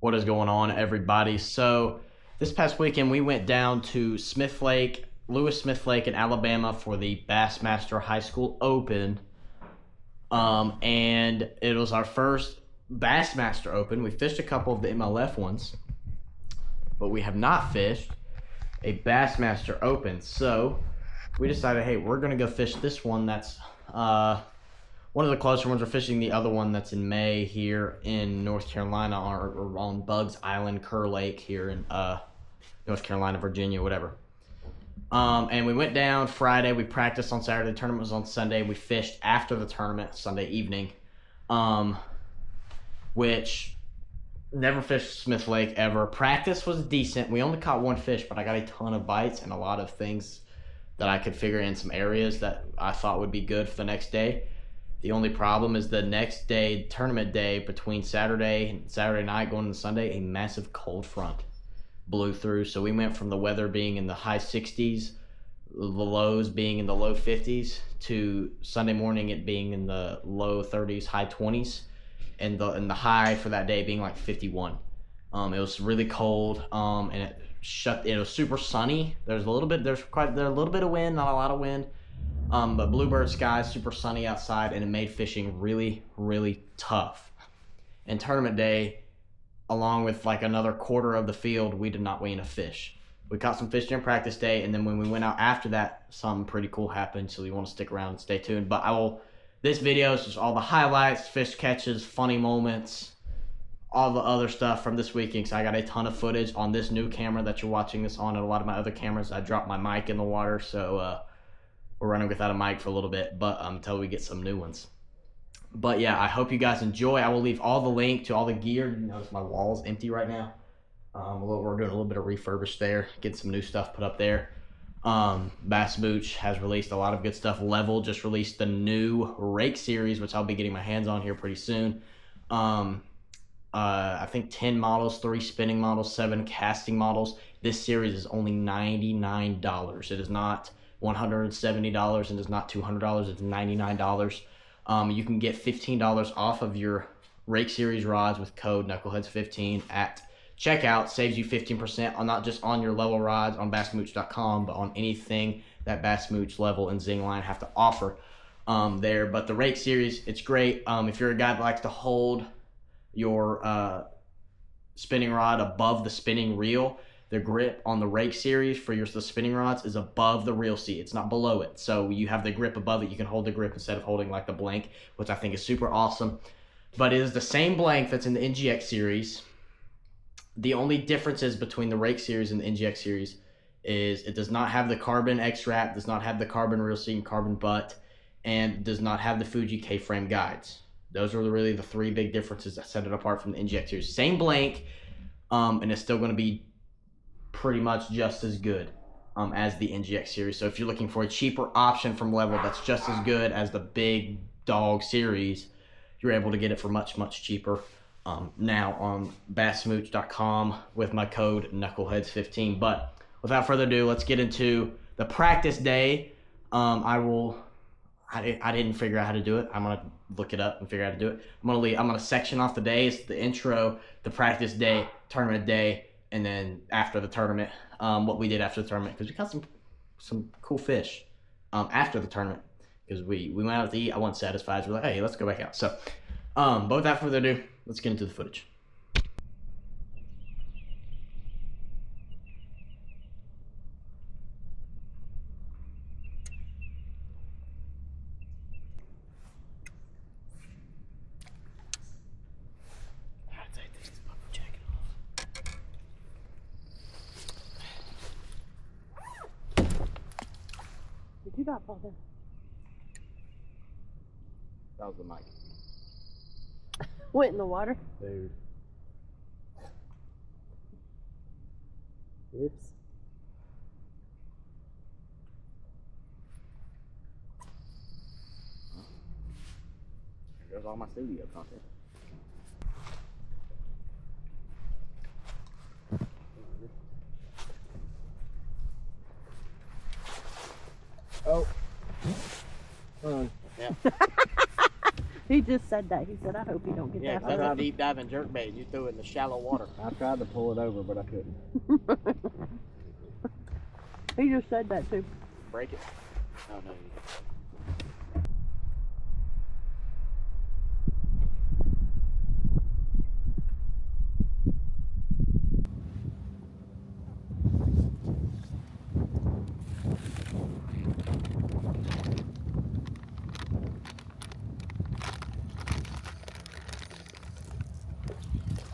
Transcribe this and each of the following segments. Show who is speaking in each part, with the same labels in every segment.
Speaker 1: What is going on, everybody? So this past weekend we went down to Lewis Smith Lake in Alabama for the Bassmaster High School Open. And it was our first Bassmaster Open. We fished a couple of the MLF ones, but we have not fished a Bassmaster Open. So we decided, hey, we're gonna go fish this one. That's one of the closer ones. We're fishing the other one that's in May here in North Carolina, or on Bugs Island, Kerr Lake here in North Carolina, Virginia, whatever. And we went down Friday. We practiced on Saturday. The tournament was on Sunday. We fished after the tournament Sunday evening, which never fished Smith Lake ever. Practice was decent. We only caught one fish, but I got a ton of bites and a lot of things that I could figure in some areas that I thought would be good for the next day. The only problem is the next day, tournament day, between Saturday and Saturday night going into Sunday, a massive cold front blew through. So we went from the weather being in the high 60s, the lows being in the low 50s, to Sunday morning it being in the low 30s, high 20s, and the high for that day being like 51. It was really cold, and it was super sunny. There's a little bit of wind, not a lot of wind. But bluebird skies, super sunny outside, and it made fishing really, really tough. And tournament day, along with like another quarter of the field, we did not weigh in a fish. We caught some fish during practice day, and then when we went out after that, something pretty cool happened, so you want to stick around and stay tuned. But this video is just all the highlights, fish catches, funny moments, all the other stuff from this weekend. So I got a ton of footage on this new camera that you're watching this on, and a lot of my other cameras. I dropped my mic in the water, so we're running without a mic for a little bit, but until we get some new ones. But yeah, I hope you guys enjoy. I will leave all the link to all the gear. You notice my wall's empty right now. We're doing a little bit of refurbish there, getting some new stuff put up there. Bassmooch has released a lot of good stuff. Level just released the new rake series, which I'll be getting my hands on here pretty soon. I think 10 models, 3 spinning models, 7 casting models. This series is only $99. It is not $170 and it's not $200. It's $99. You can get $15 off of your rake series rods with code knuckleheads15 at checkout. Saves you 15% on not just on your level rods on bassmooch.com, but on anything that Bassmooch, Level, and Xing line have to offer there. But the rake series, it's great. If you're a guy that likes to hold your spinning rod above the spinning reel, the grip on the rake series for the spinning rods is above the reel seat. It's not below it. So you have the grip above it. You can hold the grip instead of holding like the blank, which I think is super awesome. But it is the same blank that's in the NGX series. The only differences between the rake series and the NGX series is it does not have the carbon X-wrap, does not have the carbon reel seat and carbon butt, and does not have the Fuji K-frame guides. Those are really the 3 big differences that set it apart from the NGX series. Same blank, and it's still going to be pretty much just as good as the NGX series. So if you're looking for a cheaper option from Level that's just as good as the big dog series, you're able to get it for much, much cheaper now on bassmooch.com with my code knuckleheads15. But without further ado, let's get into the practice day. I didn't figure out how to do it. I'm gonna look it up and figure out how to do it. I'm gonna section off the days: the intro, the practice day, tournament day, and then after the tournament, what we did after the tournament, because we caught some cool fish after the tournament, because we went out to eat. I wasn't satisfied. So we're like, hey, let's go back out. So, but without further ado, let's get into the footage.
Speaker 2: Did you not fall down?
Speaker 1: That was the mic.
Speaker 2: Went in the water?
Speaker 1: Dude.
Speaker 2: Oops.
Speaker 1: There goes all my studio content. Oh.
Speaker 2: Yeah. He just said that. He said, I hope you don't get
Speaker 1: Yeah,
Speaker 2: that.
Speaker 1: because that's a deep diving jerkbait. You threw it in the shallow water.
Speaker 3: I tried to pull it over, but I couldn't.
Speaker 2: He just said that too.
Speaker 1: Break it. Oh, no.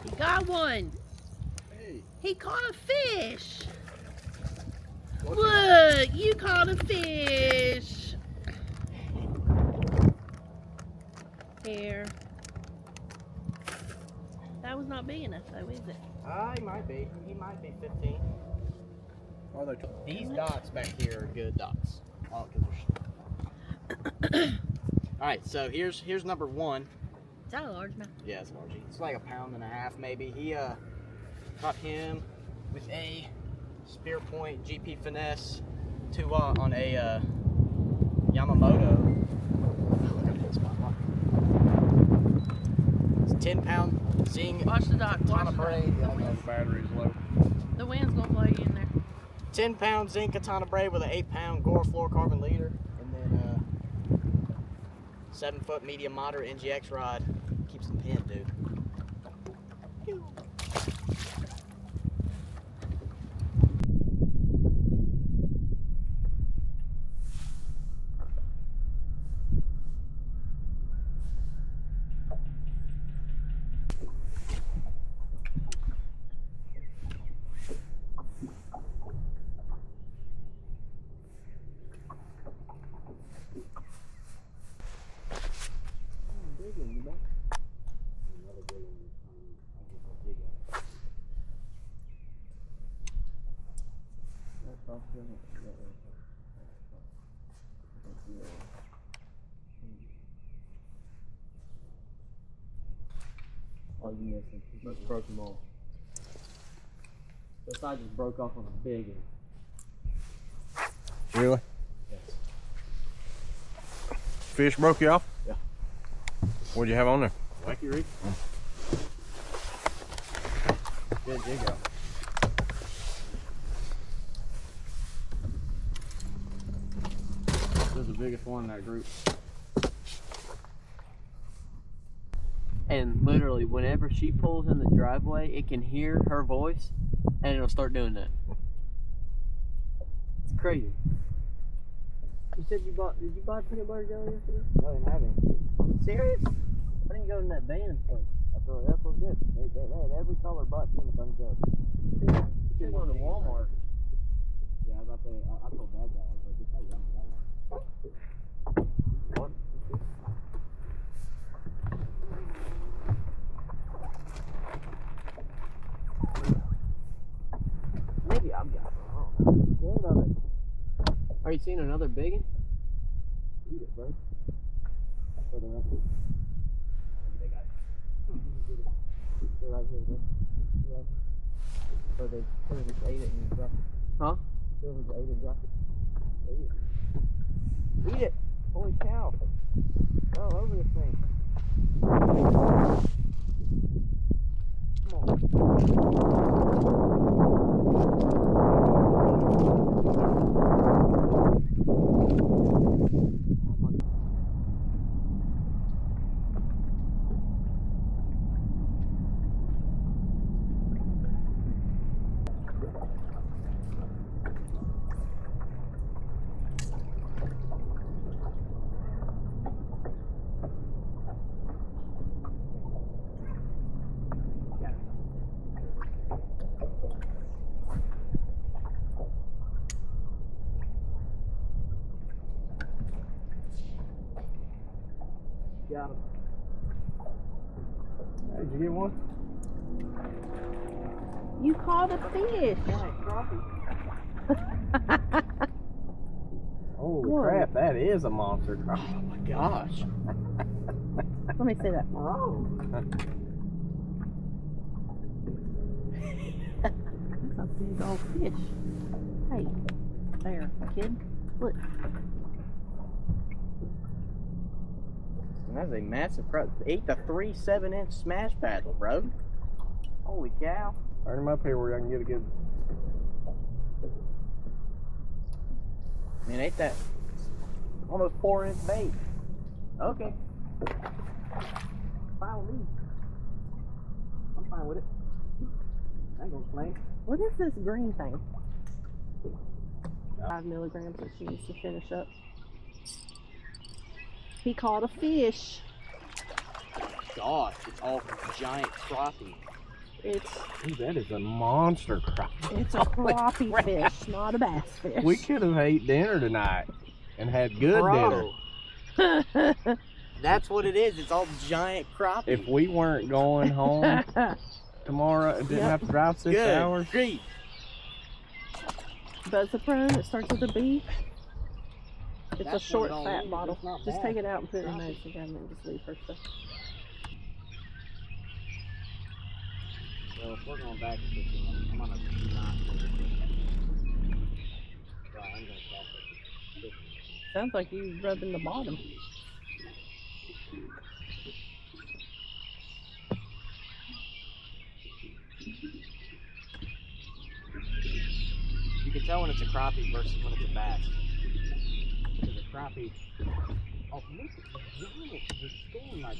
Speaker 2: He got one.
Speaker 3: Hey.
Speaker 2: He caught a fish. Look, you caught a fish. Here. That was not big enough though, is it?
Speaker 1: He might be. He might be 15.
Speaker 3: Are they?
Speaker 1: These docks back here are good docks. Oh, 'cause they're... All right, so here's number one.
Speaker 2: Is that a largemouth?
Speaker 1: Yeah, it's large. It's like 1.5 pounds maybe. He caught him with a Spearpoint GP finesse on a Yamamoto. Look at that spot. It's a 10-pound xhing.
Speaker 2: Watch the dock.
Speaker 1: Katana Braid.
Speaker 3: The battery's low.
Speaker 2: The wind's gonna blow you in there.
Speaker 1: 10-pound xhing Katana Braid with an 8-pound Gore fluorocarbon leader, and then 7-foot medium moderate NGX rod. Keeps the pin, dude.
Speaker 3: Oh, you missing? Just broke them all. The side just broke off on a big one.
Speaker 4: Really?
Speaker 3: Yes.
Speaker 4: Fish broke you off?
Speaker 3: Yeah.
Speaker 4: What'd you have on there?
Speaker 3: Wacky Reef. Good jig out. This is the biggest one in that group.
Speaker 5: And literally, whenever she pulls in the driveway, it can hear her voice, and it'll start doing that. It's crazy. You said you bought? Did you buy peanut butter jelly yesterday?
Speaker 3: No, I didn't have any.
Speaker 5: Are you serious? I didn't go in that band place.
Speaker 3: That's what's good. They had every color but peanut butter jelly.
Speaker 5: You should go to Walmart.
Speaker 3: Yeah, I was about to say, I told that guy, I was like, this might be on Walmart. What?
Speaker 5: Maybe I've got it wrong.
Speaker 3: Good of it.
Speaker 5: Are you seeing another big one?
Speaker 3: Eat it, bro. For the rest of it. They got it. They're right here, bro. Yeah. So they just ate it and dropped it.
Speaker 5: Huh?
Speaker 3: Just ate it and dropped it. Eat it. Holy cow. All over this thing. Come on. Got him. Hey, did you get one?
Speaker 2: You caught a fish.
Speaker 3: Holy
Speaker 2: Whoa.
Speaker 3: crap, that is a monster crappie. Oh my gosh.
Speaker 2: Let me see that.
Speaker 3: Oh.
Speaker 2: That's a big old fish. Hey, there, kid. Look.
Speaker 5: And that's a massive pro. Ate the 3 7-inch smash paddle, bro. Holy cow.
Speaker 4: Turn him up here where I can get a good.
Speaker 5: Man, ain't that almost 4-inch bait? Okay. Fine with me. I'm fine with it. I ain't gonna complain.
Speaker 2: What is this green thing? 5 milligrams that she needs to finish up. He caught a fish.
Speaker 5: Gosh, it's all giant crappie.
Speaker 2: It's
Speaker 4: Ooh, that is a monster crop.
Speaker 2: it's a crappie fish, not a bass fish.
Speaker 4: We could have ate dinner tonight and had good
Speaker 5: Bro,
Speaker 4: dinner.
Speaker 5: that's what it is. It's all giant crappie.
Speaker 4: If we weren't going home tomorrow and didn't
Speaker 2: Yep.
Speaker 4: have to drive 6
Speaker 5: Good
Speaker 4: hours,
Speaker 5: grief.
Speaker 2: Buzzaprone, it starts with a B. It's
Speaker 5: That's
Speaker 2: a short,
Speaker 5: what it all
Speaker 2: fat
Speaker 5: is.
Speaker 2: bottle.
Speaker 5: It's not
Speaker 2: Just
Speaker 5: bad.
Speaker 2: take it out and put it in the medicine cabinet and just leave her stuff.
Speaker 5: So if we're going back to fishing, I'm gonna not do it. So I'm gonna cast it.
Speaker 2: Sounds like you rubbing the bottom.
Speaker 5: You can tell when it's a crappie versus when it's a bass. Because a crappie. Oh, look at the giant. They're still like